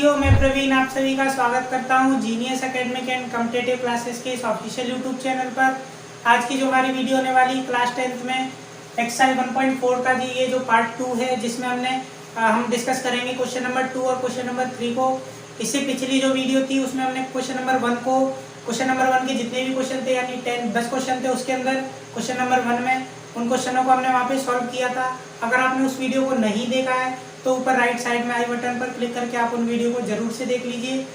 साथियों, मैं प्रवीण आप सभी का स्वागत करता हूं genius academic and competitive classes के इस ऑफिशियल यूट्यूब चैनल पर। आज की जो हमारी वीडियो होने वाली क्लास 10th में एक्सरसाइज 1.4 का जी ये जो पार्ट 2 है, जिसमें हम डिस्कस करेंगे क्वेश्चन नंबर 2 और क्वेश्चन नंबर 3 को। इससे पिछली जो वीडियो थी उसमें हमने क्वेश्चन नंबर 1 के जितने भी क्वेश्चन थे यानी 10 क्वेश्चन थे, उसके अंदर क्वेश्चन नंबर 1 में उन क्वेश्चनों को हमने वहाँ पे सॉल्व किया था। अगर आपने उस वीडियो को नहीं देखा है तो ऊपर राइट साइड में आई बटन पर क्लिक करके आप उन वीडियो को जरूर से देख लीजिए,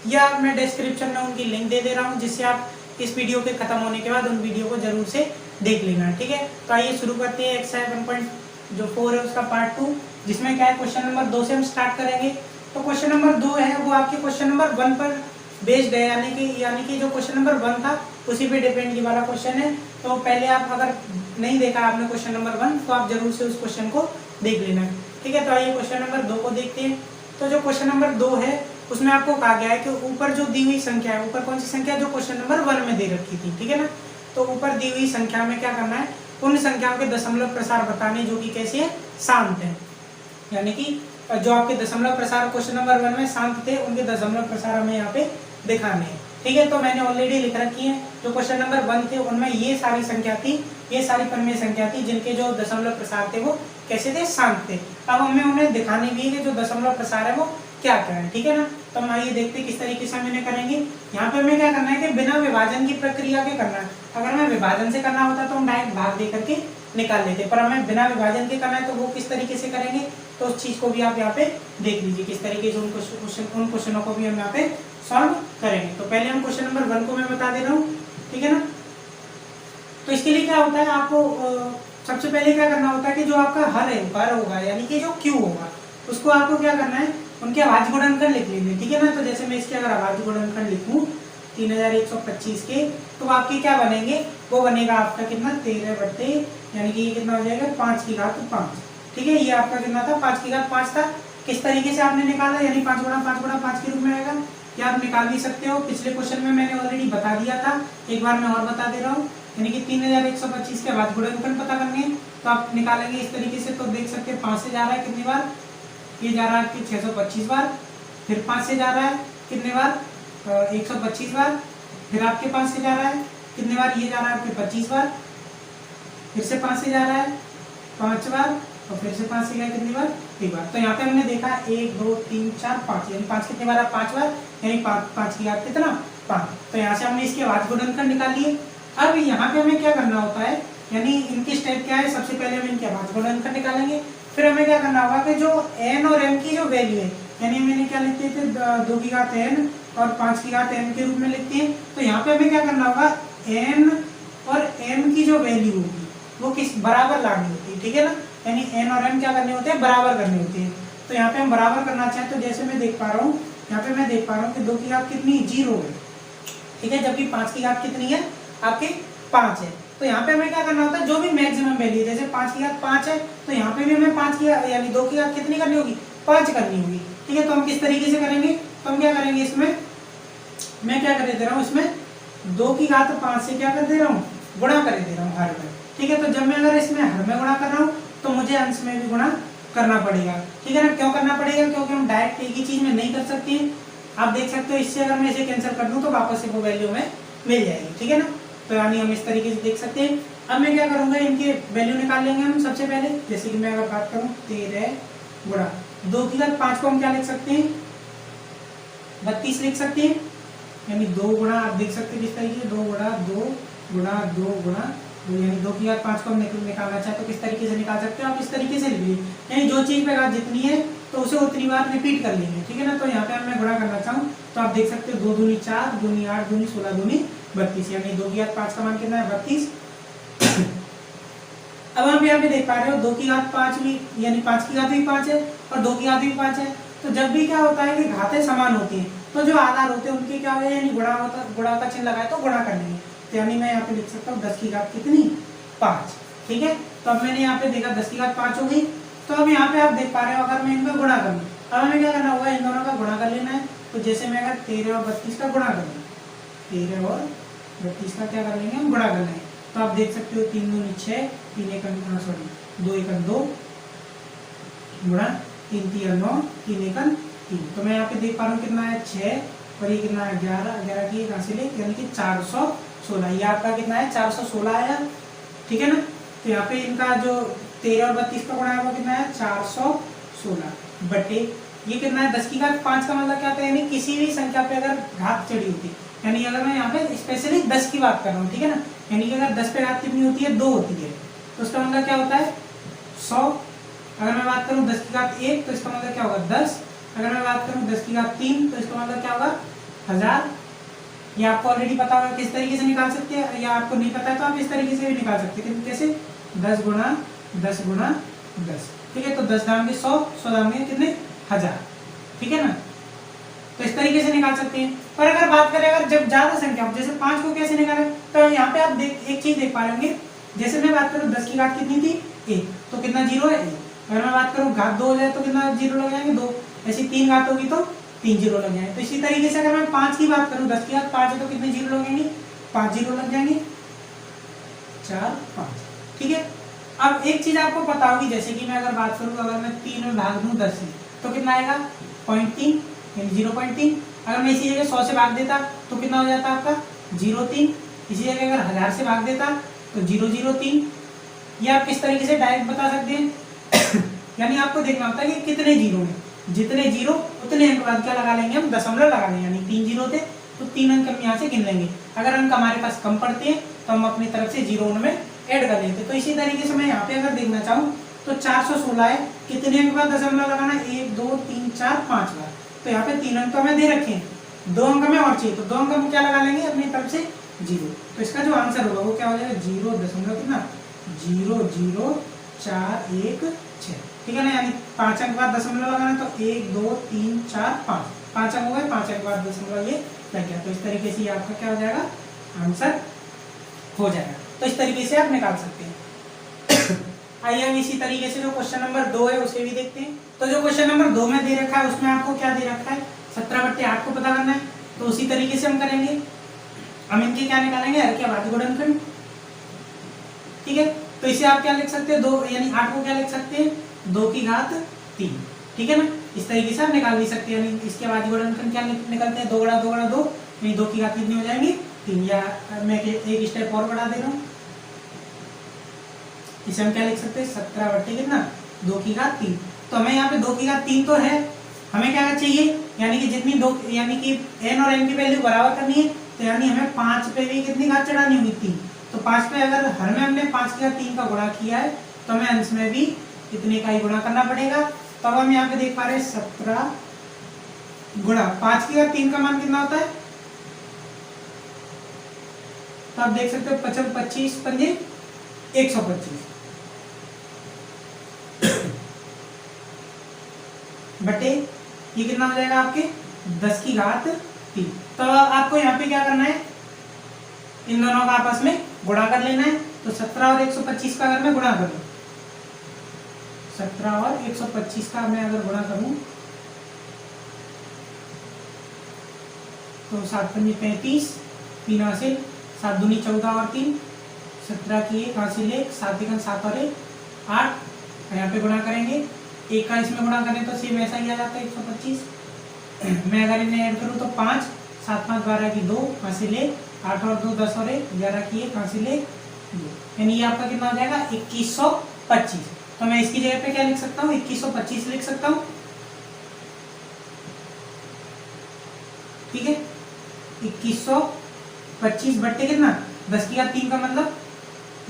या मैं डिस्क्रिप्शन में उनकी लिंक दे रहा हूँ, जिससे आप इस वीडियो के खत्म होने के बाद उन वीडियो को जरूर से देख लेना। ठीक है, तो आइए शुरू करते हैं एक्सरसाइज 1.4 है उसका पार्ट 2, जिसमें क्या है क्वेश्चन नंबर 2 से हम स्टार्ट करेंगे। तो क्वेश्चन नंबर 2 है वो आपके क्वेश्चन नंबर 1 पर बेस्ड है, यानी कि जो क्वेश्चन नंबर 1 था उसी पे डिपेंड ये वाला क्वेश्चन है। तो पहले आप अगर नहीं देखा आपने क्वेश्चन नंबर 1 तो आप जरूर से उस क्वेश्चन को देख लेना। ठीक है, तो आइए क्वेश्चन नंबर 2 को देखते हैं। तो जो क्वेश्चन नंबर 2 है उसमें आपको कहा गया है कि ऊपर जो दी हुई संख्या है, ऊपर कौन सी संख्या जो क्वेश्चन नंबर 1 में दे रखी थी, ठीक है ना। तो ऊपर दी हुई संख्या में क्या करना है, उन संख्याओं के दशमलव प्रसार बताने जो कि कैसे है, शांत है। यानी कि जो आपके दशमलव प्रसार क्वेश्चन नंबर 1 में शांत थे, उनके दशमलव प्रसार हमें यहाँ पे दिखाने हैं। ठीक है, तो मैंने ऑलरेडी लिख रखी है। जो क्वेश्चन नंबर 1 थे उनमें ये सारी संख्या थी, ये सारी परिमेय संख्या थी जिनके जो दशमलव प्रसार थे वो कैसे थे, शांत थे। अब हमें उन्हें दिखाने भी है कि जो दशमलव प्रसार है वो क्या क्या है। ठीक है ना, तो हम आइए देखते किस तरीके से हम इन्हें करेंगे। यहाँ पे हमें क्या करना है कि बिना विभाजन की प्रक्रिया के करना है। अगर हमें विभाजन से करना होता तो हम डायरेक्ट भाग दे करके निकाल लेते, पर हमें बिना विभाजन के करना है तो वो किस तरीके से करेंगे, तो उस चीज को भी आप यहाँ पे देख लीजिए किस तरीके से उन क्वेश्चनों को भी हम यहाँ पे सॉल्व करेंगे। तो पहले हम क्वेश्चन नंबर 1 को मैं बता दे रहा हूँ, ठीक है ना। तो इसके लिए क्या होता है, आपको सबसे पहले क्या करना होता है कि जो आपका हर होगा यानी कि जो क्यू होगा उसको आपको क्या करना है, उनके अभाज्य गुणनखंड लिख लेंगे। ठीक है ना, तो जैसे मैं इसके अगर अभाज्य गुणनखंड लिखूं 3125 के, तो आपके क्या बनेंगे, वो बनेगा आपका कितना 13 बट्टे यानी कि ये कितना हो जाएगा 5 की घात 5। ठीक है, ये आपका कितना था 5 की घात 5 था। किस तरीके से आपने निकाला, यानी 5 गुणा 5 गुणा 5 के रूप में आएगा। या आप निकाल भी सकते हो, पिछले क्वेश्चन में मैंने ऑलरेडी बता दिया था, एक बार मैं और बता दे रहा हूँ। यानी कि 3125 के बाद गुणनखंड पता करने हैं, तो आप निकालेंगे इस तरीके से। तो देख सकते हैं 5 से जा रहा है कितनी बार, ये जा रहा है कि 625 बार, फिर 5 से जा रहा है कितने बार 125 बार, फिर आपके 5 से जा रहा है कितने बार, ये जा रहा है आपके 25 बार, फिर से 5 से जा रहा है 5 बार, और फिर से 5 से गया कितनी बार, एक बार। तो यहाँ पे हमने देखा 1 2 3 4 5, यानी 5 कितने बार, 5 बार, यानी 5 की घात कितना 5। तो यहाँ से हमने इसके अभाज्य गुणनखंड निकाल लिए। अब यहाँ पे हमें क्या करना होता है, यानी इनकी स्टेप क्या है, सबसे पहले हम इनके अभाज्य गुणनखंड निकालेंगे। फिर हमें क्या करना होगा कि जो n और m की जो वैल्यू है, यानी मैंने क्या लिखते थे 2 की घात n और 5 की घात m के रूप में लिखते हैं। तो यहाँ पे हमें क्या करना होगा, n और m की जो वैल्यू होगी वो किस बराबर लानी होती है। ठीक है ना, यानी n और m क्या करने होते हैं, बराबर करने होते हैं। तो यहाँ पे हम बराबर करना चाहें तो जैसे मैं देख पा रहा हूँ, यहाँ पे मैं देख पा रहा हूँ कि 2 की घात कितनी 0 है, ठीक है, जबकि 5 की घात कितनी है आपके 5 है। तो यहाँ पे हमें क्या करना होता है, जो भी मैक्सिमम वैल्यू, जैसे 5 की घात 5 है तो यहाँ पे भी हमें 5 की यानी 2 की घात कितनी करनी होगी, 5 करनी होगी। ठीक है, तो हम किस तरीके से करेंगे, तो हम क्या करेंगे, इसमें मैं क्या कर दे रहा हूँ, इसमें 2 की घात 5 से क्या कर दे रहा हूँ, गुणा कर दे रहा हूँ हर में। ठीक है, तो जब मैं अगर इसमें हर में गुणा कर रहा हूँ तो मुझे अंश में भी गुणा करना पड़ेगा। ठीक है ना, क्यों करना पड़ेगा, क्योंकि हम डायरेक्ट एक ही चीज में नहीं कर सकते हैं। आप देख सकते हो, इससे अगर मैं इसे कैंसिल कर दूं तो वापस से वो वैल्यू में मिल जाएगी। ठीक है ना, तो यानी हम इस तरीके से देख सकते हैं। अब मैं क्या करूंगा, इनके वैल्यू निकाल लेंगे हम सबसे पहले। जैसे कि मैं अगर बात करूं 13 गुणा 2 की घात 5 को हम क्या लिख सकते हैं, 32 लिख सकते हैं। यानी 2 गुणा, आप देख सकते हैं किस तरीके से 2 गुणा 2 गुणा 2 गुणा 2, यानी 2 की घात 5 को हम निकालना चाहे तो किस तरीके से निकाल सकते हो, आप इस तरीके से लिख लीजिए। यानी जो चीज पे घात जितनी है तो उसे उतनी बार रिपीट कर लेंगे। ठीक है ना, तो यहाँ पे मैं गुणा करना चाहूँ तो आप देख सकते हो 2 दूनी 4, दूनी 8, दूनी 16, दूनी 32, यानी 2 की घात 5 का मान कितना है 32। अब आप यहाँ पे देख पा रहे हो 2 की घात 5 भी, यानी 5 की घात भी 5 है और 2 की घात भी 5 है। तो जब भी क्या होता है कि घातें समान होती हैं तो जो आधार होते हैं उनके क्या हो, यानी गुणा का चिन्ह लगाए तो गुणा कर लेंगे। तो यानी मैं यहाँ पे लिख सकता हूँ 10 की घात कितनी 5। ठीक है, तो अब मैंने यहाँ पे देखा 10 की घात 5 हो गई। तो अब यहाँ पे आप देख पा रहे हो, अगर मैं इनका गुणा करूँ, अब हमें क्या करना होगा, इन दोनों का गुणा कर लेना है। तो जैसे मैं अगर 13 और 32 का गुणा करूँ, 13 और 32 का क्या कर लेंगे, हम गुणा कर लेंगे। तो आप देख सकते हो 3 दूनी 6, 3 एक 2 एक 2 गुणा 3 3 9, 3 एक 3। तो मैं यहाँ पे देख पा रहा हूँ कितना है 6 और ये कितना है 11, 11 की एक हासिल है यानी कि 416। ये आपका कितना है 416 आया, ठीक है ना। तो यहाँ पे इनका जो 13 और 32 का गुणा है वो कितना है 416 बटे ये कितना है 10 की घात 5 का मतलब क्या होता है, यानी किसी भी संख्या पे अगर घात चढ़ी होती, यानी अगर मैं यहाँ पे स्पेशली 10 की बात कर रहा हूँ, ठीक है ना, यानी कि अगर 10 पे घात कितनी होती है 2 होती है, तो उसका मतलब क्या होता है 100। अगर मैं बात करूँ 10 की घात 1 तो इसका मतलब क्या होगा 10। अगर मैं बात करूँ 10 की घात 3 तो इसका मतलब क्या होगा 1000। ये आपको ऑलरेडी पता होगा किस तरीके से निकाल सकते हैं, या आपको नहीं पता है तो आप इस तरीके से भी निकाल सकते हैं। कैसे 10 गुणा 10 गुणा 10, ठीक है। तो 10 दाम के 100, 100 दाम के कितने 1000, ठीक है ना। तो इस तरीके से निकाल सकते हैं। पर अगर बात करें अगर जब ज्यादा संख्या जैसे 5 को कैसे निकालें, तो यहाँ पे आप एक चीज देख पा लेंगे। जैसे मैं बात करूँ 10 की घात कितनी थी 1, तो कितना 0 है 1। अगर मैं बात करूँ घात 2 हो जाए तो कितना 0 लग जाएंगे 2। ऐसी 3 घात होगी तो 3 0 लग जाएंगे। तो इसी तरीके से अगर मैं 5 की बात करूँ 10 की घात 5 है तो कितने 0 लगेंगे 5 0 लग जाएंगे 4 5, ठीक है। अब एक चीज आपको पता होगी, जैसे कि मैं अगर बात करूँ अगर मैं 3 में भाग दूं 10 से तो कितना आएगा 0.3 यानी 0.3। अगर मैं इसी जगह 100 से भाग देता तो कितना हो जाता आपका 0.3। इसी जगह अगर 1000 से भाग देता तो 0.03। ये आप किस तरीके से डायरेक्ट बता सकते हैं यानी आपको देखना होता है कि कितने जीरो हैं, जितने जीरो उतने अंक बाद क्या लगा लेंगे हम दशमलव लगा लेंगे। यानी 3 जीरो थे तो 3 अंक हम यहाँ से गिन लेंगे। अगर अंक हमारे पास कम पड़ते हैं तो हम अपनी तरफ से जीरो उनमें ऐड कर लेते। तो इसी तरीके से मैं यहाँ पे अगर देखना चाहूँ तो 416 है, कितने अंक बाद दशमलव लगाना 1 2 3 4 5 बार। तो यहाँ पे 3 अंक हमें दे रखे हैं, 2 अंक हमें और चाहिए, तो 2 अंक हम क्या लगा लेंगे अपनी तरफ से जीरो। तो इसका जो आंसर होगा वो क्या हो जाएगा 0 कितना 0.0416, ठीक है ना। यानी 5 अंक बाद दशमलव लगाना तो 1 2 3 4 5, 5 अंक हो गए, 5 अंक बाद दशमलव ये लग गया। तो इस तरीके से ये आपका क्या हो जाएगा आंसर हो जाएगा। तो इस तरीके से आप निकाल सकते हैं। आइए हम इसी तरीके से जो क्वेश्चन नंबर 2 है उसे भी देखते हैं। तो जो क्वेश्चन नंबर 2 में दे रखा है उसमें आपको क्या दे रखा है 17/8 को पता करना है। तो उसी तरीके से हम करेंगे, हम इनके क्या निकालेंगे हर के अभाज्य गुणनखंड, ठीक है। तो इसे आप क्या लिख सकते हैं 2 यानी 8 को क्या लिख सकते हैं 2 की घात 3, ठीक है ना। इस तरीके से आप निकाल नहीं सकते, यानी इसके अभाज्य गुणनखंड क्या निकलते हैं 2 गुणा 2 गुणा 2 यानी 2 की घात कितनी हो जाएंगी 3। या मैं एक स्टेप और बढ़ा दे रहा हूँ, इसे हम क्या लिख सकते हैं 17 कितना 2 की घात 3। तो हमें यहाँ पे 2 की घात 3 तो है, हमें क्या चाहिए यानी कि जितनी 2 यानी कि n और m की वैल्यू बराबर करनी है, तो यानी हमें 5 पे भी कितनी घात चढ़ानी होगी 3। तो 5 पे अगर हर में हमने 5 की घात 3 का गुणा किया है तो हमें अंश में भी इतने का ही गुणा करना पड़ेगा। तो अब हम यहाँ पे देख पा रहे हैं 17 गुणा 5 की घात 3 का मान कितना होता है, तो आप देख सकते हो 25 पंजे 125 बटे ये कितना हो जाएगा आपके 10 की घात 3। तो आपको यहाँ पे क्या करना है इन दोनों का आपस में गुणा कर लेना है। तो 17 और 125 का अगर मैं गुणा करूं 17 और 125 का मैं अगर गुणा करूं तो 7 पंजे 35, 3 हासिल 7 दूनी 14 और 3 17 की 1 हासिल 1 7 एकम 7 और 1 8। यहाँ पे गुणा करेंगे 1 का इसमें गुणा करें तो सेम ऐसा ही आ जाता है 125। मैं अगर इन्हें ऐड करूँ तो 5 7 5 12 की 2 हासिल 1 8 और 2 10 और 1 11 की 1 हासिल 1 2, यानी ये आपका कितना हो जाएगा 2125। तो मैं इसकी जगह पे क्या लिख सकता हूँ 2125 लिख सकता हूँ, ठीक है। 2125 बट्टे कितना 10 की घात 3 का मतलब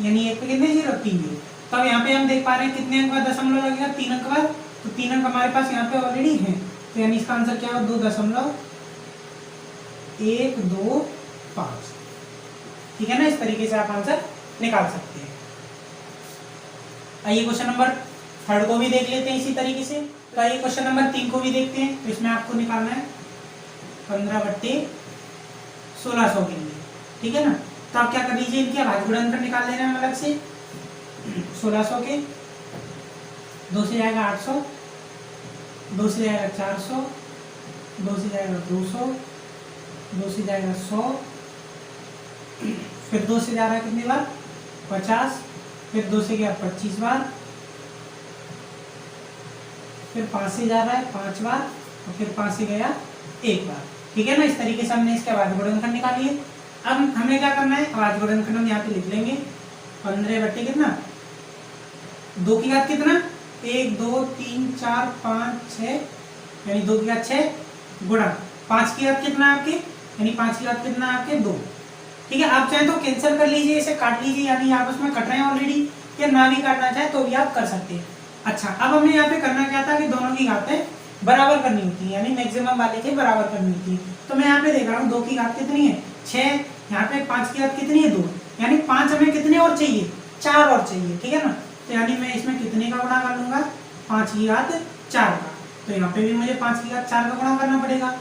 यानी 1 पे कितने 0 3 0। तो अब यहाँ पे हम देख पा रहे हैं कितने अंक बाद दशमलव लगेगा 3 अंक बाद, तो 3 अंक हमारे पास यहाँ पे ऑलरेडी है। तो यानी इसका आंसर क्या होगा 2.125, ठीक है ना। इस तरीके से आप आंसर निकाल सकते हैं। आइए क्वेश्चन नंबर 3 को भी देख लेते हैं इसी तरीके से। तो आइए क्वेश्चन नंबर 3 को भी देखते हैं। तो इसमें आपको निकालना है 15/1600 के लिए, ठीक है ना। तो आप क्या कर लीजिए इनके अभाज्य गुणनखंड निकाल लेना है अलग से। 1600 के 2 से जाएगा 800, 2 से जाएगा 400, 2 से जाएगा 200, 2 से जाएगा 100, फिर 2 से जा रहा है कितनी बार 50, फिर 2 से गया 25 बार, फिर 5 से जा रहा है 5 बार, तो फिर 5 से गया एक बार, ठीक है ना। इस तरीके से हमने इसके अभाज्य गुणनखंड निकाल लिए। अब हमें क्या करना है, अभाज्य गुणनखंड हम यहाँ पे लिख लेंगे 15 बटे कितना 2 की घात कितना 1 2 3 4 5 6 यानी 2 की घात 6 गुणा 5 की घात कितना आपके यानी 5 की घात कितना आपके 2, ठीक है। आप चाहें तो कैंसिल कर लीजिए, इसे काट लीजिए, यानी आपस में कट रहे हैं ऑलरेडी, या ना भी काटना चाहे तो भी आप कर सकते हैं। अच्छा, अब हमें यहाँ पे करना क्या था कि दोनों की घातें बराबर करनी होती है, यानी मैक्सिमम वाले के बराबर करनी होती है। तो मैं यहाँ पे देख रहा हूँ 2 की घात कितनी है 6, यहाँ पे 5 की घात कितनी है 2, यानी 5 हमें कितने और चाहिए 4 और चाहिए, ठीक है ना। तो यानी मैं इसमें कितने का गुणा कर लूंगा 5 की घात 4 का, तो यहाँ पे भी मुझे 5 की घात 4 का गुणा करना पड़ेगा,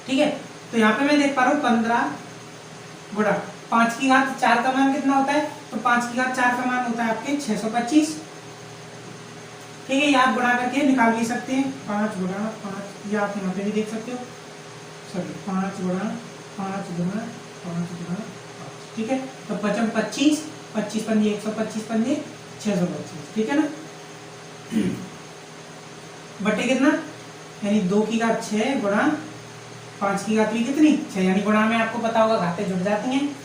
ठीक है। तो यहाँ पे मैं देख पा रहा हूँ 15 गुणा 5 की घात 4 का मान कितना होता है, तो 5 की घात 4 का मान होता है आपके 625, ठीक है। ये आप गुणा करके निकाल भी सकते हैं 5 गुणा 5, ये आप यहाँ पे भी देख सकते हो, सॉरी 5 गुणा 5 गुणा 5 गुणा 5, ठीक है। तो 55 25 25 पंजे 125 पंजे 625, ठीक है ना। बटे कितना यानी 2 की घात 6 गुणा 5 की घात भी कितनी 6, यानी गुणा में आपको पता होगा घातें जुड़ जाती हैं,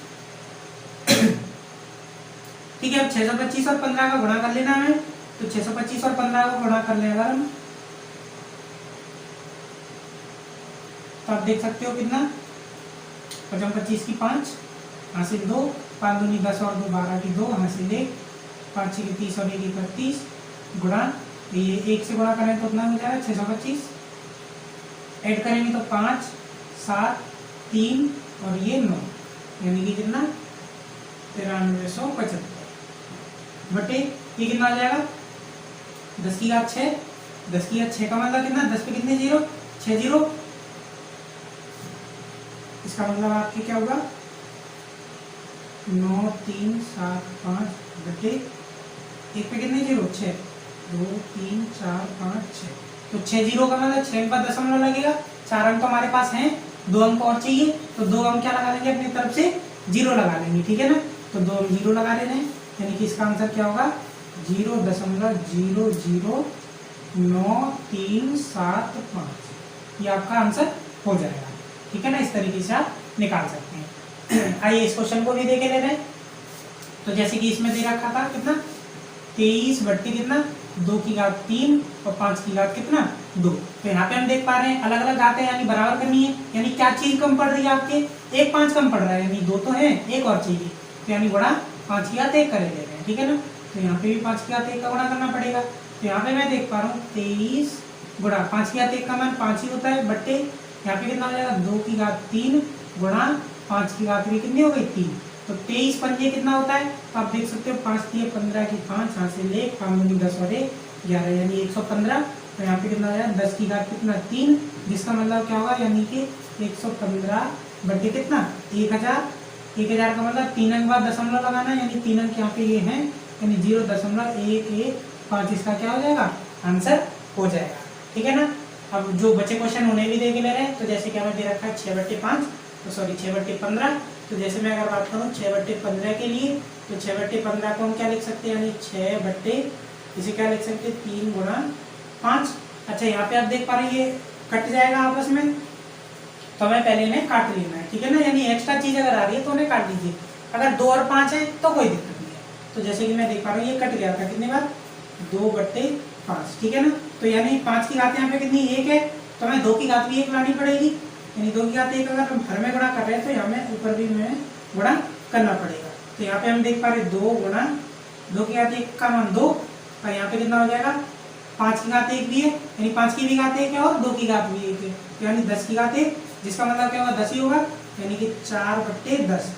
ठीक है। अब 625 और 15 का गुणा कर लेना है, तो 625 और 15 का गुणा कर लें अगर हम, तो आप देख सकते हो कितना 55 25 की 5 हासिल 2 5 दूनी 10 और 2 12 की 2 हासिल 1 5 6 की 30 और 1 31 गुणा ये 1 से गुणा करें तो कितना हो जाएगा 625, ऐड करेंगे तो 5 7 3 और ये 9 यानी कि कितना 9375 बटे ये कितना आ जाएगा 10 की घात 6, 10 की घात 6 का मतलब कितना 10 पे कितने जीरो 6 जीरो, इसका मतलब आपके क्या होगा 9 3 7 5 बटे 1 पे कितने जीरो 6 2 3 4 5 6, तो 6 जीरो का मतलब 6 पर दशमलव लगेगा, 4 अंक तो हमारे पास हैं, 2 अंक और चाहिए, तो 2 अंक क्या लगा लेंगे अपनी तरफ से जीरो लगा लेंगे, ठीक है ना। तो 2 अंक जीरो लगा ले रहे हैं, यानी कि इसका आंसर क्या होगा 0.00937 ये आपका आंसर हो जाएगा, ठीक है ना। इस तरीके से आप निकाल सकते हैं। आइए इस क्वेश्चन को भी देखे ले रहे हैं। तो जैसे कि इसमें दे रखा था कितना 23 बट्टी कितना 2 की घात 3 और 5 की घात कितना 2, तो यहाँ पे हम देख पा रहे हैं अलग अलग घातें यानी बराबर करनी है, यानी क्या चीज कम पड़ रही है आपके 1 5 कम पड़ रहा है, यानी 2 तो है 1 और चाहिए, तो यानी गुणा 5 की घात 1 करेंगे, ठीक है ना। तो यहाँ पे भी 5 की घात 1 का गुणा करना पड़ेगा, तो यहाँ पे मैं देख पा रहा हूँ 23 गुणा 5 की घात 1 का मान 5 ही होता है, बट्टे यहाँ पे कितना हो जाएगा 2 की घात 3 गुणा 5 की घात भी कितनी हो गई 3, तो 23 पंजे कितना होता है, तो आप देख सकते हो 5 3 15 की 5 यहाँ से ले 5 दूनी 10 और 1 11 यानी 115, तो यहाँ पे कितना हो जाएगा 10 की घात कितना 3, जिसका मतलब क्या होगा यानी कि 115 बट्टे कितना 1000, 1000 का मतलब 3 अंक बाद दशमलव लगाना, यानी 3 अंक यहाँ पे ये हैं, यानी 0.115 इसका क्या हो जाएगा आंसर हो जाएगा, ठीक है ना। अब जो बचे क्वेश्चन उन्हें भी देख ले रहे हैं, तो जैसे कि हमें दे रखा है 6/5 तो सॉरी 6/15, तो जैसे मैं अगर बात करूँ 6/15 के लिए, तो 6/15 को हम क्या लिख सकते हैं यानी 6 बट्टे इसे क्या लिख सकते हैं 3 गुणा 5। अच्छा यहाँ पे आप देख पा रहे हैं ये कट जाएगा आपस में, तो हमें पहले इन्हें काट लेना है, ठीक है ना, यानी एक्स्ट्रा चीज अगर आ रही है तो उन्हें काट दीजिए, अगर 2 और 5 है तो कोई दिक्कत नहीं है। तो जैसे कि मैं देख पा रहा हूँ ये कट गया था कितने बार 2/5, ठीक है ना। तो यानी 5 की घात यहाँ पे कितनी 1 है, तो हमें 2 की घात भी 1 लानी पड़ेगी, यानी 2 की घात 1 अगर हम हर में गुणा कर रहे हैं तो यहाँ में ऊपर भी में गुणा करना पड़ेगा। तो यहाँ पे हम देख पा रहे 2 गुणा 2 की घात 1 का मान 2 और यहाँ पे कितना हो जाएगा 5 की घात 1 भी है, यानी 5 की भी घात 1 है और 2 की घात भी 1 है, तो यानी 10 की घात 1, जिसका मतलब क्या होगा 10 ही होगा, यानी कि 4/10,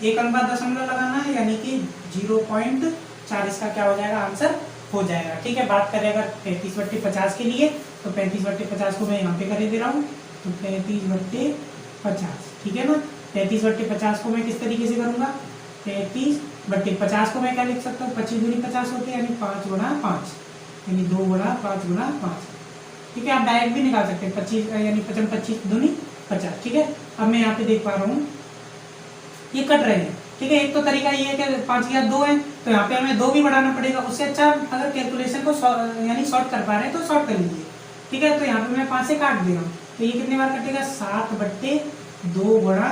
1 अंक बाद दशमलव लगाना है, यानी कि 0.4 इसका क्या हो जाएगा आंसर हो जाएगा, ठीक है। बात करें अगर 35/50 के लिए, तो 35/50 को मैं यहाँ पे कर दे रहा हूँ, तो 35/50, ठीक है ना। 35/50 को मैं किस तरीके से करूँगा 35/50 को मैं क्या लिख सकता हूँ 25 दूनी 50 होते हैं, यानी 5 गुणा 5, यानी 2 गुणा 5 गुणा 5, ठीक है। आप डायरेक्ट भी निकाल सकते हैं 25 यानी 25 दूनी 50, ठीक है। अब मैं यहाँ पे देख पा रहा हूँ ये कट रहे हैं, ठीक है। एक तो तरीका ये है कि 5 की घात 2 है, तो यहाँ पे हमें 2 भी बढ़ाना पड़ेगा, उससे अच्छा अगर कैलकुलेशन को यानी शॉर्ट कर पा रहे हैं तो शॉर्ट कर लीजिए, ठीक है। तो यहाँ पे मैं 5 से काट दे रहा हूँ, तो ये कितने बार कटेगा, 7/2 गुणा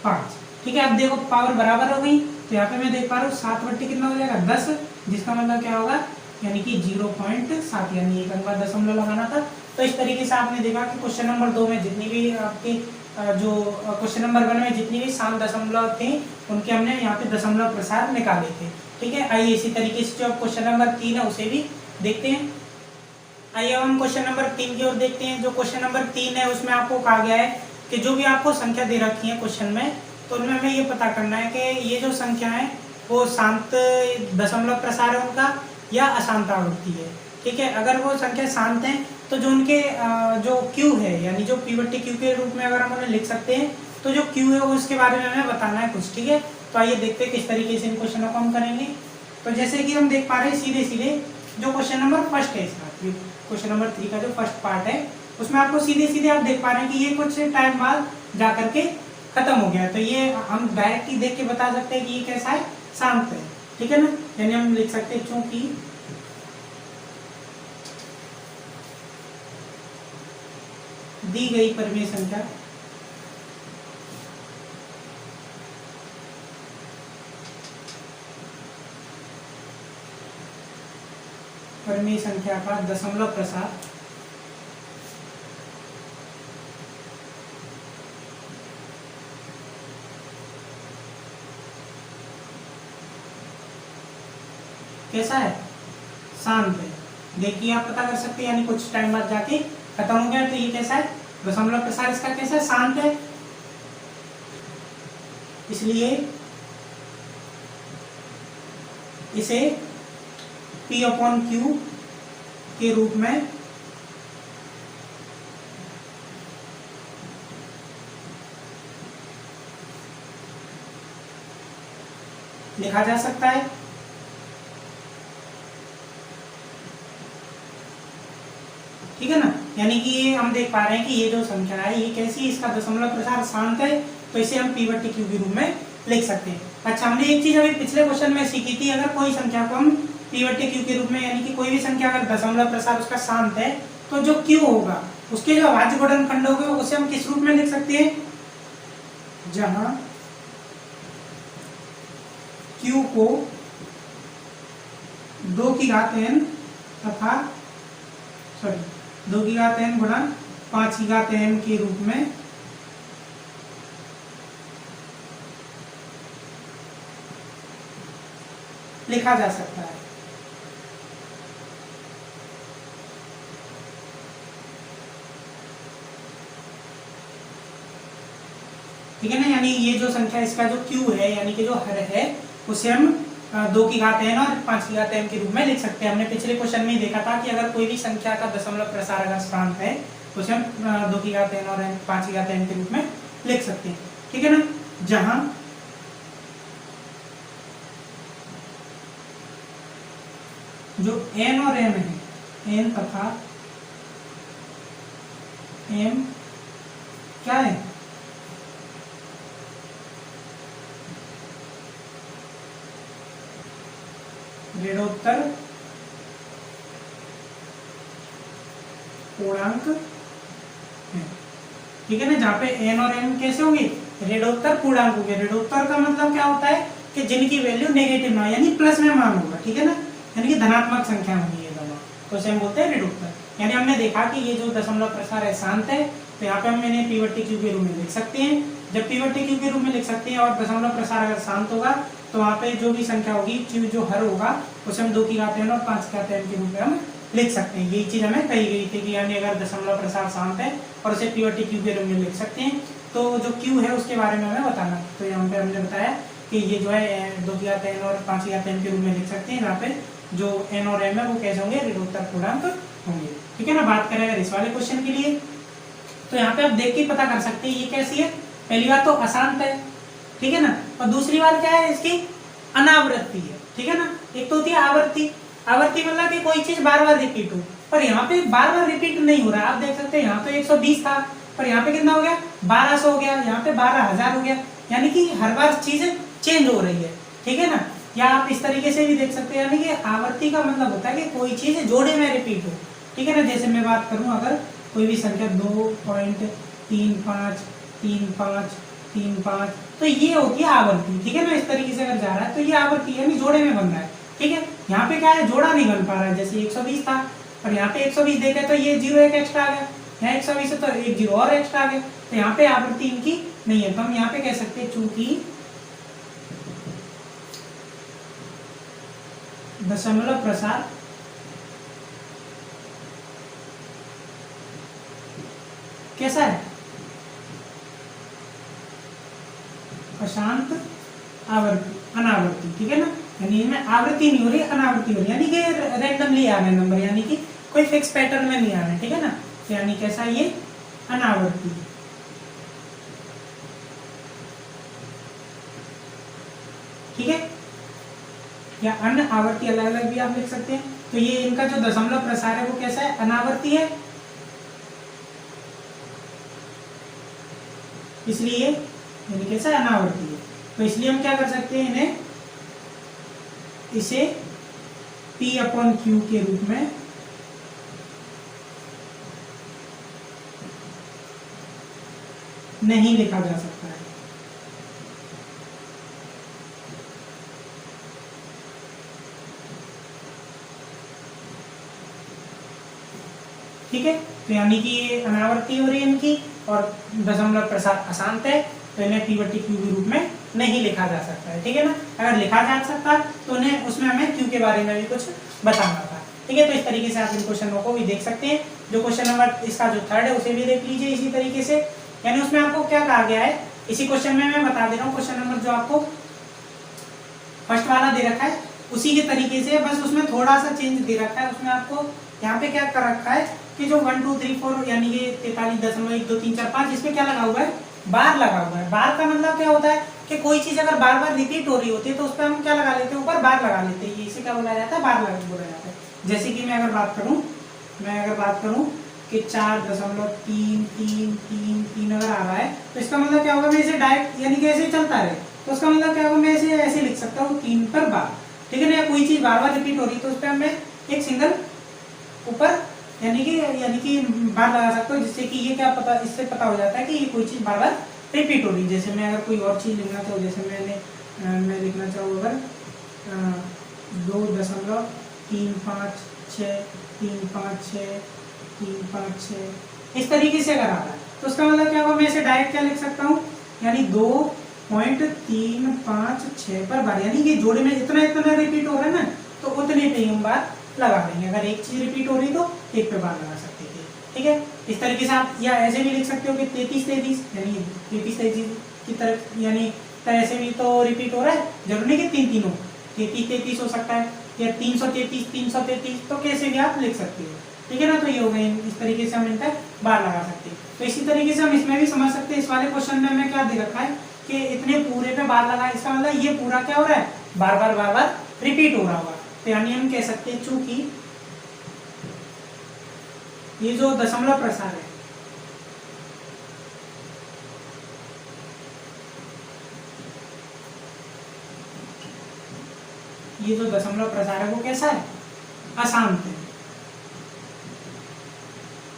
5। ठीक है। अब देखो पावर बराबर हो गई, तो यहाँ पे मैं देख पा रहा हूँ 7 कितना हो जाएगा 10, जिसका मतलब क्या होगा, यानी कि 0.7, यानी एक अंक बाद दशमलव लगाना था। तो इस तरीके से आपने देखा कि क्वेश्चन नंबर 2 में जितनी भी आपके जो क्वेश्चन नंबर 1 में जितनी भी शांत दशमलव थे उनके हमने यहाँ पे दशमलव प्रसार निकाले थे। ठीक है। आइए इसी तरीके से जो क्वेश्चन नंबर 3 है उसे भी देखते हैं। आइए अब हम क्वेश्चन नंबर 3 की ओर देखते हैं। जो क्वेश्चन नंबर 3 है उसमें आपको कहा गया है कि जो भी आपको संख्या दे रखी है क्वेश्चन में, तो उनमें हमें ये पता करना है कि ये जो संख्या है वो शांत दशमलव प्रसार है उनका या अशांत आवृत्ति है। ठीक है। अगर वो संख्या शांत है तो जो उनके जो Q है, यानी जो P/Q के रूप में अगर हम उन्हें लिख सकते हैं, तो जो Q है उसके बारे में हमें बताना है कुछ। ठीक है। तो आइए देखते हैं किस तरीके से इन क्वेश्चनों को हम करेंगे। तो जैसे कि हम देख पा रहे हैं सीधे सीधे जो क्वेश्चन नंबर फर्स्ट है इसका, क्वेश्चन नंबर 3 का जो फर्स्ट पार्ट है उसमें आपको सीधे सीधे आप देख पा रहे हैं कि ये कुछ टाइम बाद जा करके खत्म हो गया। तो ये हम डायरेक्ट ही देख के बता सकते हैं कि ये कैसा है, शांत है। ठीक है ना। यानी हम लिख सकते हैं चूंकि दी गई परिमेय संख्या का दशमलव प्रसार कैसा है, शांत है। देखिए आप पता कर सकते हैं, यानी कुछ टाइम बाद जाके खत्म हो गया। तो ये कैसा है, दशमलव प्रसार इसका कैसा है, शांत है। इसलिए इसे P/Q के रूप में लिखा जा सकता है। ठीक है ना। यानी कि ये हम देख पा रहे हैं कि ये जो संख्या है ये कैसी, इसका दशमलव प्रसार शांत है, तो इसे हम P/Q के रूप में लिख सकते हैं। अच्छा, हमने एक चीज अभी पिछले क्वेश्चन में सीखी थी, अगर कोई संख्या को हम P/Q के रूप में, यानी कि कोई भी संख्या अगर दशमलव प्रसार उसका शांत है, तो जो Q होगा उसके जो अभाज्य गुणनखंड होगा उसे हम किस रूप में लिख सकते हैं, जहां Q को 2n तथा 2n गुणा 5n के रूप में लिखा जा सकता है। ठीक है ना। यानी ये जो संख्या इसका जो Q है, यानी कि जो हर है, उसे हम 2n और 5n के रूप में लिख सकते हैं। हमने पिछले क्वेश्चन में ही देखा था कि अगर कोई भी संख्या का दशमलव प्रसार अगर शांत है तो उसे हम 2n और 5n के रूप में लिख सकते हैं। ठीक है ना। जहां जो n और m है, n तथा m क्या है, ऋणोत्तर पूर्णांक है। ठीक है ना। जहाँ पे n और m कैसे होंगे, ऋणोत्तर पूर्णांक होंगे। ऋणोत्तर का मतलब क्या होता है कि जिनकी वैल्यू नेगेटिव ना, यानी प्लस में मान होगा। ठीक है ना। यानी कि धनात्मक संख्या होगी ये दोनों, तो इसे हम बोलते हैं ऋणोत्तर। यानी हमने देखा कि ये जो दशमलव प्रसार है शांत है, तो यहाँ पे हम इन्हें P/Q के रूप में लिख सकते हैं। जब P/Q के रूप में लिख सकते हैं और दशमलव प्रसार अगर शांत होगा तो वहाँ पे जो भी संख्या होगी, Q जो हर होगा, उसे हम 2n और 5n के रूप में हम लिख सकते हैं। यही चीज हमें कही गई थी कि यानी अगर दशमलव प्रसार शांत है और उसे P/Q के रूप में लिख सकते हैं, तो जो Q है उसके बारे में हमें बताना। तो यहाँ पे हमने बताया कि ये जो है 2n और 5n के रूप में लिख सकते हैं। यहाँ पे जो n और m है वो कैसे होंगे, ऋणोत्तर पूर्णांक होंगे। ठीक है ना। बात करें अगर इस वाले क्वेश्चन के लिए, तो यहाँ पे आप देख के पता कर सकते हैं ये कैसी है। पहली बात तो अशांत है, ठीक है ना। और दूसरी बात क्या है, इसकी अनावृत्ति है। ठीक है ना। एक तो होती है आवृत्ति, आवृत्ति मतलब कि कोई चीज बार बार रिपीट हो, पर यहाँ पे बार बार रिपीट नहीं हो रहा है। आप देख सकते हैं यहाँ पे 120 था, पर यहाँ पे कितना हो गया, 1200 हो गया, यहाँ पे 12,000 हो गया। यानी कि हर बार चीजें चेंज हो रही है। ठीक है ना। या आप इस तरीके से भी देख सकते हैं, यानी कि आवृत्ति का मतलब होता है कि कोई चीज जोड़े में रिपीट हो। ठीक है ना। जैसे मैं बात करूं अगर कोई भी संख्या 2.353535, तो ये होती है आवर्ती, ठीक है ना। इस तरीके से अगर जा रहा है तो ये आवर्ती है, यानी जोड़े में बन रहा है, ठीक है। यहाँ पे क्या है, जोड़ा नहीं बन पा रहा है, जैसे 120 था और यहाँ पे 120 देखे तो ये 0 एक एक्स्ट्रा आ गया, यहाँ 120 है तो एक 0 और एक्स्ट्रा आ गया, तो यहाँ पे आवृत्ति इनकी नहीं है। तो हम यहाँ पे कह सकते हैं चूंकि दशमलव प्रसार कैसा है, अशांत आवर्ती, अनावर्ती, ठीक है ना। यानी इनमें आवृत्ति नहीं हो रही, अनावृत्ति हो रही, यानी कि रैंडमली आ रहे नंबर, यानी कि कोई फिक्स पैटर्न में नहीं आ रहे, ठीक है ना। यानी कैसा ये अनावर्ती, ठीक है, या अन्य आवर्ती अलग अलग भी आप लिख सकते हैं। तो ये इनका जो दशमलव प्रसार है वो कैसा है, अनावर्ती है, इसलिए यानी कैसा है, अनावर्ती है। तो इसलिए हम क्या कर सकते हैं, इन्हें इसे P/Q के रूप में नहीं लिखा जा सकता है, ठीक है। तो यानी कि ये अनावर्ती हो रही है इनकी और दशमलव प्रसार अशांत है, तो इन्हें P/Q के रूप में नहीं लिखा जा सकता है, ठीक है ना। अगर लिखा जा सकता तो उन्हें उसमें हमें Q के बारे में भी कुछ बताना था, ठीक है। तो इस तरीके से आप इन क्वेश्चनों को भी देख सकते हैं। जो क्वेश्चन नंबर इसका जो थर्ड है उसे भी देख लीजिए इसी तरीके से, यानी उसमें आपको क्या कहा गया है, इसी क्वेश्चन में मैं बता दे रहा हूँ। क्वेश्चन नंबर जो आपको फर्स्ट वाला दे रखा है उसी के तरीके से, बस उसमें थोड़ा सा चेंज दे रखा है। उसमें आपको यहाँ पे क्या कर रखा है कि जो 1 2 3 4 यानी कि 43.1 2 3 4 5, इसमें क्या लगा हुआ है, बार लगा हुआ है। बार का मतलब क्या होता है कि कोई चीज अगर बार बार रिपीट हो रही होती है तो उस पर हम क्या लगा लेते हैं, ऊपर बार लगा लेते हैं, इसे क्या बोला जाता है, बार बोला जाता है। जैसे कि मैं अगर बात करूं कि 4.333 अगर आ रहा है तो इसका मतलब क्या होगा, मैं इसे डायरेक्ट यानी कि ऐसे चलता रहे तो उसका मतलब क्या होगा, मैं इसे ऐसे लिख सकता हूँ 3 पर बार, ठीक है ना। कोई चीज बार बार रिपीट हो रही है तो उस पर मैं एक सिंगल ऊपर यानी कि बार लगा सकता हूँ, जिससे कि ये क्या पता, इससे पता हो जाता है कि ये कोई चीज बार बार रिपीट हो रही है। जैसे मैं अगर कोई और चीज लिखना चाहूँ, जैसे मैं लिखना चाहूँ अगर 2.356 इस तरीके से अगर आ रहा है तो उसका मतलब क्या होगा, मैं इसे डायरेक्ट क्या लिख सकता हूँ, यानी 2.356 पर बार, यानी कि जोड़े में इतना रिपीट हो रहा है ना, तो उतने पे हम बार लगा देंगे। अगर एक चीज रिपीट हो रही तो एक पे बार लगा सकते थे, ठीक है। इस तरीके से आप या ऐसे भी लिख सकते हो कि 33 यानी 33 की तरफ, यानी तरह से भी तो रिपीट हो रहा है, जरूरी नहीं कि तीनों 33 हो सकता है, या 333 तो कैसे भी आप लिख सकते हो, ठीक है ना। तो ये हो गए, इस तरीके से हम इन पर बार लगा सकते हैं। तो इसी तरीके से हम इसमें भी समझ सकते हैं। इस वाले क्वेश्चन में हमें क्या दे रखा है कि इतने पूरे पे बार लगा, इसका मतलब ये पूरा क्या हो रहा है, बार बार रिपीट हो रहा होगा। तो यानी हम कह सकते हैं चूंकि ये जो दशमलव प्रसार है, ये जो दशमलव प्रसार है वो कैसा है, अशांत है।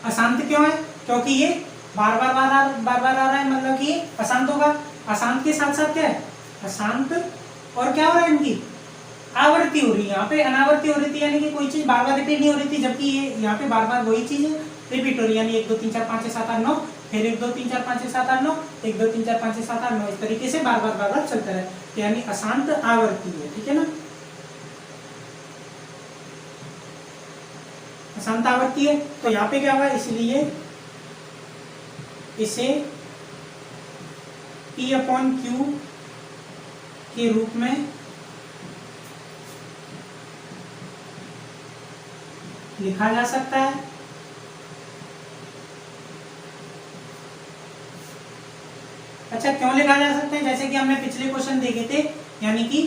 अशांत क्यों है, क्योंकि ये बार बार आ रहा है, मतलब कि अशांत होगा। अशांत के साथ साथ क्या है, अशांत और क्या हो रहा है, इनकी आवृत्ति हो रही है। यहाँ पे अनावर्ती हो रही थी, यानी कि कोई चीज बार बार रिपीट नहीं हो रही थी, जबकि ये यहाँ पे बार बार वही चीज रिपीट हो रही है। यानी 1 2 3 4 5 6 7 8 9, फिर 1 2 3 4 5 6 7 8 9, 1 2 3 4 5 6 7 8 9, इस तरीके से बार बार चलता रहे। तो यानी अशांत आवर्ती है, ठीक है ना, अशांत आवर्ती है। तो यहाँ पे क्या होगा, इसलिए इसे P/Q के रूप में लिखा जा सकता है। अच्छा, क्यों लिखा जा सकता है, जैसे कि हमने पिछले क्वेश्चन देखे थे, यानी कि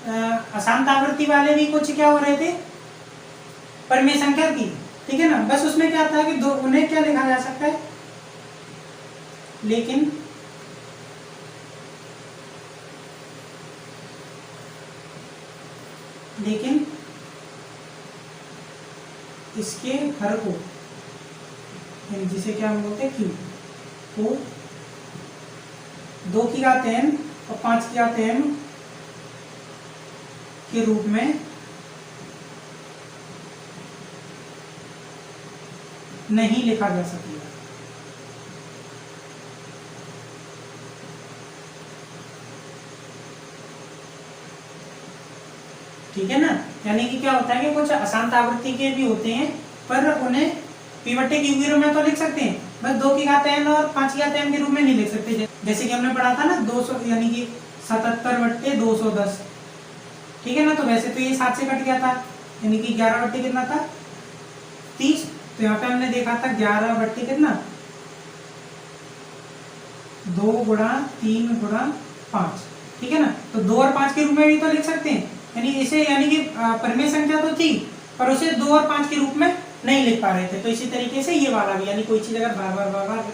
अशांत आवृत्ति वाले भी कुछ क्या हो रहे थे, परिमेय संख्या थी, ठीक है ना। बस उसमें क्या था कि दो, उन्हें क्या लिखा जा सकता है, लेकिन इसके हर को, यानी जिसे क्या हम बोलते हैं क्यू को 2 की घात n और 5 की घात m के रूप में नहीं लिखा जा सकेगा। ठीक है ना, यानी कि क्या होता है कि कुछ अशांत आवृत्ति के भी होते हैं पर उन्हें p बटे क्यू के रूप में तो लिख सकते हैं, बस 2 की घात n और 5 की घात m के रूप में नहीं लिख सकते। जैसे कि हमने पढ़ा था ना 200 यानी कि 77 बट्टे 210, ठीक है ना। तो वैसे तो ये 7 से कट गया था, यानी कि 11 बट्टे कितना था 30। तो यहाँ पे हमने देखा था 11 बट्टे कितना 2 गुणा 3 गुणा 5, ठीक है ना। तो 2 और 5 के रूप में भी तो लिख सकते हैं, यानी इसे यानी कि परिमेय संख्या तो थी पर उसे 2 और 5 के रूप में नहीं लिख पा रहे थे। तो इसी तरीके से ये वाला भी, यानी कोई चीज अगर बार बार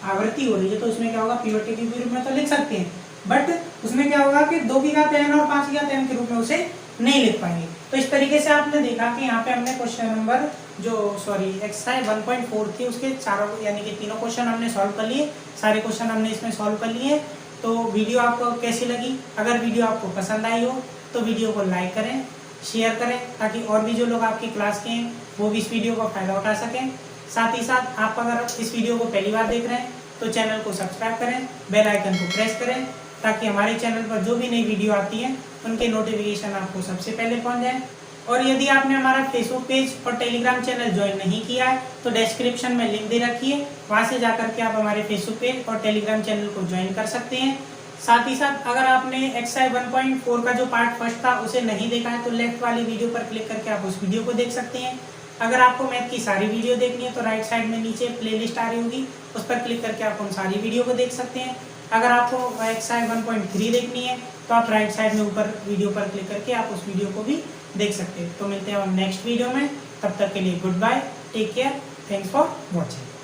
आवृत्ति हो रही है तो उसमें क्या होगा p बटे क्यू के रूप में तो लिख सकते हैं, बट उसमें क्या होगा कि 2 की घात n और 5 की घात m के रूप में उसे नहीं लिख पाएंगे। तो इस तरीके से आपने देखा कि यहाँ पे हमने क्वेश्चन नंबर एक्सरसाइज 1.4 थी उसके चारों यानी कि तीनों क्वेश्चन हमने सॉल्व कर लिए, सारे क्वेश्चन हमने इसमें सॉल्व कर लिए। तो वीडियो आपको कैसी लगी? अगर वीडियो आपको पसंद आई हो तो वीडियो को लाइक करें, शेयर करें, ताकि और भी जो लोग आपकी क्लास के हैं वो भी इस वीडियो का फायदा उठा सकें। साथ ही साथ आप अगर इस वीडियो को पहली बार देख रहे हैं तो चैनल को सब्सक्राइब करें, बेल आइकन को प्रेस करें, ताकि हमारे चैनल पर जो भी नई वीडियो आती है उनके नोटिफिकेशन आपको सबसे पहले पहुंच जाए। और यदि आपने हमारा फेसबुक पेज और टेलीग्राम चैनल ज्वाइन नहीं किया है तो डिस्क्रिप्शन में लिंक दे रखी है, वहां से जाकर के आप हमारे फेसबुक पेज और टेलीग्राम चैनल को ज्वाइन कर सकते हैं। साथ ही साथ अगर आपने एक्सरसाइज 1.4 का जो पार्ट फर्स्ट था उसे नहीं देखा है तो लेफ्ट वाली वीडियो पर क्लिक करके आप उस वीडियो को देख सकते हैं। अगर आपको मैथ की सारी वीडियो देखनी है तो राइट साइड में नीचे प्लेलिस्ट आ रही होगी, उस पर क्लिक करके आप उन सारी वीडियो को देख सकते हैं। अगर आपको एक्सरसाइज 1.3 देखनी है तो आप राइट साइड में ऊपर वीडियो पर क्लिक करके आप उस वीडियो को भी देख सकते हैं। तो मिलते हैं हम नेक्स्ट वीडियो में, तब तक के लिए good bye, take care, thanks for watching.